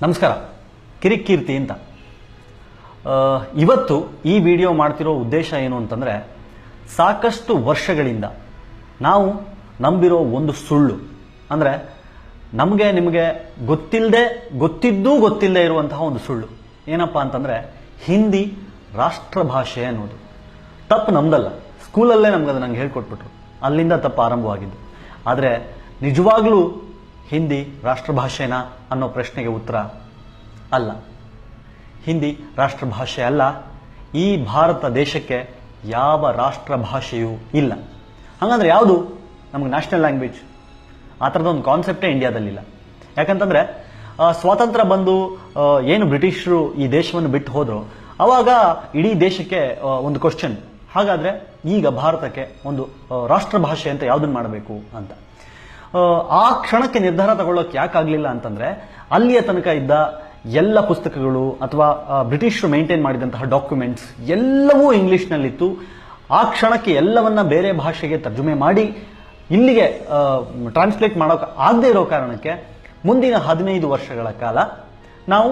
ನಮಸ್ಕಾರ. ಕಿರಿಕೀರ್ತಿ ಅಂತ. ಇವತ್ತು ಈ ವಿಡಿಯೋ ಮಾಡ್ತಿರೋ ಉದ್ದೇಶ ಏನು ಅಂತಂದರೆ, ಸಾಕಷ್ಟು ವರ್ಷಗಳಿಂದ ನಾವು ನಂಬಿರೋ ಒಂದು ಸುಳ್ಳು, ಅಂದರೆ ನಮಗೆ ನಿಮಗೆ ಗೊತ್ತಿಲ್ಲದೆ ಇರುವಂತಹ ಒಂದು ಸುಳ್ಳು ಏನಪ್ಪ ಅಂತಂದರೆ, ಹಿಂದಿ ರಾಷ್ಟ್ರಭಾಷೆ ಅನ್ನೋದು. ತಪ್ಪು ನಮ್ದಲ್ಲ, ಸ್ಕೂಲಲ್ಲೇ ನಂಗೆ ಹೇಳ್ಕೊಟ್ಬಿಟ್ರು, ಅಲ್ಲಿಂದ ತಪ್ಪು ಆರಂಭವಾಗಿದ್ದು. ಆದರೆ ನಿಜವಾಗ್ಲೂ ಹಿಂದಿ ರಾಷ್ಟ್ರಭಾಷೆನಾ ಅನ್ನೋ ಪ್ರಶ್ನೆಗೆ ಉತ್ತರ ಅಲ್ಲ. ಹಿಂದಿ ರಾಷ್ಟ್ರಭಾಷೆ ಅಲ್ಲ. ಈ ಭಾರತ ದೇಶಕ್ಕೆ ಯಾವ ರಾಷ್ಟ್ರಭಾಷೆಯೂ ಇಲ್ಲ. ಹಾಗಂದ್ರೆ ಯಾವುದು ನಮಗೆ ನ್ಯಾಷನಲ್ ಲ್ಯಾಂಗ್ವೇಜ್? ಆ ಥರದೊಂದು ಕಾನ್ಸೆಪ್ಟೇ ಇಂಡಿಯಾದಲ್ಲಿಲ್ಲ. ಯಾಕಂತಂದರೆ ಸ್ವಾತಂತ್ರ್ಯ ಬಂದು ಏನು ಬ್ರಿಟಿಷರು ಈ ದೇಶವನ್ನು ಬಿಟ್ಟು ಹೋದ್ರು, ಅವಾಗ ಇಡೀ ದೇಶಕ್ಕೆ ಒಂದು ಕ್ವಶನ್, ಹಾಗಾದರೆ ಈಗ ಭಾರತಕ್ಕೆ ಒಂದು ರಾಷ್ಟ್ರಭಾಷೆ ಅಂತ ಯಾವುದನ್ನು ಮಾಡಬೇಕು ಅಂತ. ಆ ಕ್ಷಣಕ್ಕೆ ನಿರ್ಧಾರ ತಗೊಳ್ಳೋಕೆ ಯಾಕಾಗಲಿಲ್ಲ ಅಂತಂದರೆ, ಅಲ್ಲಿಯ ತನಕ ಇದ್ದ ಎಲ್ಲ ಪುಸ್ತಕಗಳು ಅಥವಾ ಬ್ರಿಟಿಷರು ಮೇಂಟೈನ್ ಮಾಡಿದಂತಹ ಡಾಕ್ಯುಮೆಂಟ್ಸ್ ಎಲ್ಲವೂ ಇಂಗ್ಲೀಷ್ನಲ್ಲಿತ್ತು. ಆ ಕ್ಷಣಕ್ಕೆ ಎಲ್ಲವನ್ನ ಬೇರೆ ಭಾಷೆಗೆ ತರ್ಜುಮೆ ಮಾಡಿ ಇಲ್ಲಿಗೆ ಟ್ರಾನ್ಸ್ಲೇಟ್ ಮಾಡೋಕೆ ಆಗದೆ ಇರೋ ಕಾರಣಕ್ಕೆ ಮುಂದಿನ 15 ವರ್ಷಗಳ ಕಾಲ ನಾವು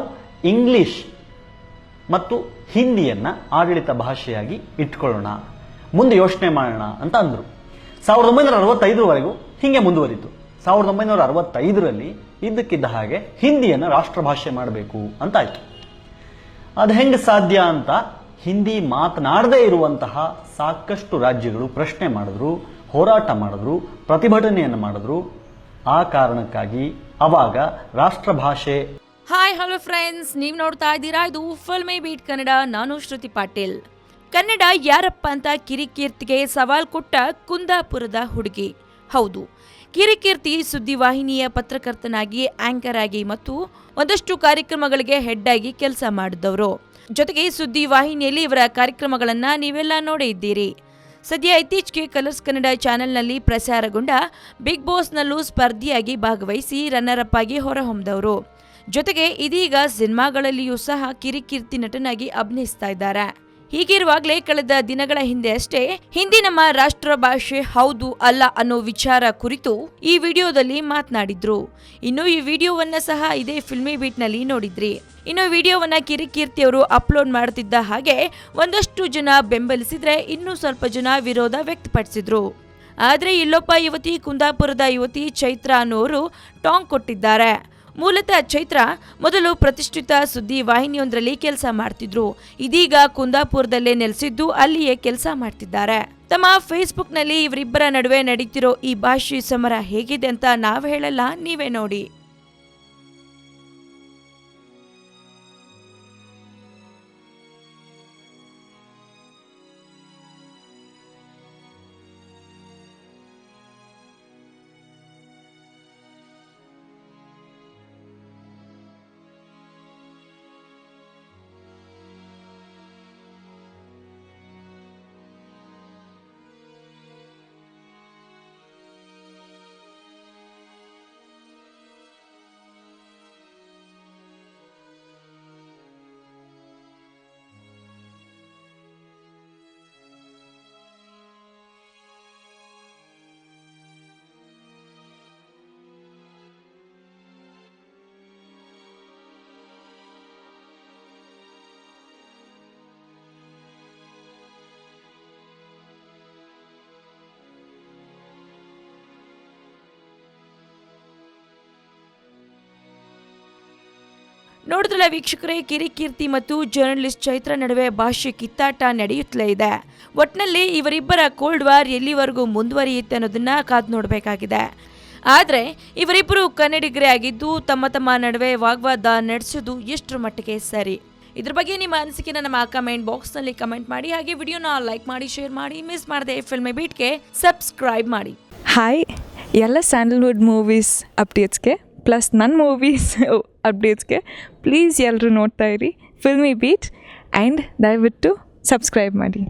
ಇಂಗ್ಲಿಷ್ ಮತ್ತು ಹಿಂದಿಯನ್ನ ಆಡಳಿತ ಭಾಷೆಯಾಗಿ ಇಟ್ಕೊಳ್ಳೋಣ, ಮುಂದೆ ಯೋಚನೆ ಮಾಡೋಣ ಅಂತ ಅಂದರು. 1965ವರೆಗೂ ಹೀಗೆ ಮುಂದುವರಿತು. 1965ರಲ್ಲಿ ಇದ್ದಕ್ಕಿದ್ದ ಹಾಗೆ ಹಿಂದಿಯನ್ನು ರಾಷ್ಟ್ರಭಾಷೆ ಮಾಡಬೇಕು ಅಂತ ಆಯ್ತು. ಅದು ಹೆಂಗೆ ಸಾಧ್ಯ ಅಂತ ಹಿಂದಿ ಮಾತನಾಡದೇ ಇರುವಂತಹ ಸಾಕಷ್ಟು ರಾಜ್ಯಗಳು ಪ್ರಶ್ನೆ ಮಾಡಿದ್ರು, ಹೋರಾಟ ಮಾಡಿದ್ರು, ಪ್ರತಿಭಟನೆಯನ್ನು ಮಾಡಿದ್ರು. ಆ ಕಾರಣಕ್ಕಾಗಿ ಅವಾಗ ರಾಷ್ಟ್ರಭಾಷೆ. ಹಾಯ್ ಹಲೋ ಫ್ರೆಂಡ್ಸ್, ನೀವು ನೋಡ್ತಾ ಇದ್ದೀರಾ ಇದು ಫಿಲ್ಮಿ ಬೀಟ್ ಕನ್ನಡ. ನಾನು ಶ್ರುತಿ ಪಾಟೀಲ್. ಕನ್ನಡ ಯಾರಪ್ಪ ಅಂತ ಕಿರಿಕೀರ್ತಿಗೆ ಸವಾಲ್ ಕೊಟ್ಟ ಕುಂದಾಪುರದ ಹುಡುಗಿ. ಹೌದು, ಕಿರಿಕೀರ್ತಿ ಸುದ್ದಿವಾಹಿನಿಯ ಪತ್ರಕರ್ತನಾಗಿ, ಆಂಕರ್ ಆಗಿ ಮತ್ತು ಒಂದಷ್ಟು ಕಾರ್ಯಕ್ರಮಗಳಿಗೆ ಹೆಡ್ ಆಗಿ ಕೆಲಸ ಮಾಡಿದವರು. ಜೊತೆಗೆ ಸುದ್ದಿವಾಹಿನಿಯಲ್ಲಿ ಇವರ ಕಾರ್ಯಕ್ರಮಗಳನ್ನ ನೀವೆಲ್ಲ ನೋಡೇ ಇದ್ದೀರಿ. ಸದ್ಯ ಇತ್ತೀಚೆಗೆ ಕಲರ್ಸ್ ಕನ್ನಡ ಚಾನೆಲ್ನಲ್ಲಿ ಪ್ರಸಾರಗೊಂಡ ಬಿಗ್ ಬಾಸ್ನಲ್ಲೂ ಸ್ಪರ್ಧಿಯಾಗಿ ಭಾಗವಹಿಸಿ ರನ್ನರ್ ಅಪ್ ಆಗಿ ಹೊರಹೊಮ್ಮಿದವರು. ಜೊತೆಗೆ ಇದೀಗ ಸಿನಿಮಾಗಳಲ್ಲಿಯೂ ಸಹ ಕಿರಿಕೀರ್ತಿ ನಟನಾಗಿ ಅಭಿನಯಿಸ್ತಾ ಇದ್ದಾರೆ. ಹೀಗಿರುವಾಗಲೇ ಕಳೆದ ದಿನಗಳ ಹಿಂದೆ ಅಷ್ಟೇ ಹಿಂದಿ ನಮ್ಮ ರಾಷ್ಟ್ರ ಭಾಷೆ ಹೌದು ಅಲ್ಲ ಅನ್ನೋ ವಿಚಾರ ಕುರಿತು ಈ ವಿಡಿಯೋದಲ್ಲಿ ಮಾತನಾಡಿದ್ರು. ಇನ್ನು ಈ ವಿಡಿಯೋವನ್ನ ಸಹ ಇದೇ ಫಿಲ್ಮಿ ಬೀಟ್ ನಲ್ಲಿ ನೋಡಿದ್ರಿ. ಇನ್ನು ವಿಡಿಯೋವನ್ನ ಕಿರಿಕೀರ್ತಿ ಅವರು ಅಪ್ಲೋಡ್ ಮಾಡುತ್ತಿದ್ದ ಹಾಗೆ ಒಂದಷ್ಟು ಜನ ಬೆಂಬಲಿಸಿದ್ರೆ, ಇನ್ನೂ ಸ್ವಲ್ಪ ಜನ ವಿರೋಧ ವ್ಯಕ್ತಪಡಿಸಿದ್ರು. ಆದ್ರೆ ಇಲ್ಲೊಬ್ಬ ಯುವತಿ, ಕುಂದಾಪುರದ ಯುವತಿ ಚೈತ್ರ ಅನ್ನೋರು ಟಾಂಗ್ ಕೊಟ್ಟಿದ್ದಾರೆ. ಮೂಲತಃ ಚೈತ್ರ ಮೊದಲು ಪ್ರತಿಷ್ಠಿತ ಸುದ್ದಿ ವಾಹಿನಿಯೊಂದರಲ್ಲಿ ಕೆಲಸ ಮಾಡ್ತಿದ್ರು. ಇದೀಗ ಕುಂದಾಪುರದಲ್ಲೇ ನೆಲೆಸಿದ್ದು ಅಲ್ಲಿಯೇ ಕೆಲಸ ಮಾಡ್ತಿದ್ದಾರೆ. ತಮ್ಮ ಫೇಸ್ಬುಕ್ನಲ್ಲಿ ಇವರಿಬ್ಬರ ನಡುವೆ ನಡೀತಿರೋ ಈ ಭಾಷೆ ಸಮರ ಹೇಗಿದೆ ಅಂತ ನಾವ್ ಹೇಳಲ್ಲ, ನೀವೇ ನೋಡಿ. ನೋಡಿದ್ರಲ್ಲ ವೀಕ್ಷಕರೇ, ಕಿರಿಕೀರ್ತಿ ಮತ್ತು ಜರ್ನಲಿಸ್ಟ್ ಚೈತ್ರ ನಡುವೆ ಭಾಷೆ ಕಿತ್ತಾಟ ನಡೆಯುತ್ತಲೇ ಇದೆ. ಒಟ್ನಲ್ಲಿ ಇವರಿಬ್ಬರ ಕೋಲ್ಡ್ ವಾರ್ ಎಲ್ಲಿವರೆಗೂ ಮುಂದುವರಿಯುತ್ತೆ ಅನ್ನೋದನ್ನ ಕಾದು ನೋಡಬೇಕಾಗಿದೆ. ಆದರೆ ಇವರಿಬ್ಬರು ಕನ್ನಡಿಗರೇ ಆಗಿದ್ದು ತಮ್ಮ ನಡುವೆ ವಾಗ್ವಾದ ನಡೆಸೋದು ಎಷ್ಟರ ಮಟ್ಟಿಗೆ ಸರಿ? ಇದ್ರ ಬಗ್ಗೆ ನಿಮ್ಮ ಅನಿಸಿಕೆನ ನಮ್ಮ ಕಮೆಂಟ್ ಬಾಕ್ಸ್ನಲ್ಲಿ ಕಮೆಂಟ್ ಮಾಡಿ. ಹಾಗೆ ವಿಡಿಯೋನ ಲೈಕ್ ಮಾಡಿ, ಶೇರ್ ಮಾಡಿ, ಮಿಸ್ ಮಾಡದೆ ಫಿಲ್ಮಿ ಬೀಟ್ಗೆ ಸಬ್ಸ್ಕ್ರೈಬ್ ಮಾಡಿ. ಹಾಯ್, ಎಲ್ಲ ಸ್ಯಾಂಡಲ್ವುಡ್ ಮೂವೀಸ್ ಅಪ್ಡೇಟ್ಸ್ಗೆ ಪ್ಲಸ್ ನನ್ನ ಮೂವೀಸ್ ಅಪ್ಡೇಟ್ಸ್ಗೆ ಪ್ಲೀಸ್ ಎಲ್ಲರೂ ನೋಡ್ತಾ ಇರಿ ಫಿಲ್ಮಿ ಬೀಟ್ ಆ್ಯಂಡ್ ದಯವಿಟ್ಟು ಸಬ್ಸ್ಕ್ರೈಬ್ ಮಾಡಿ.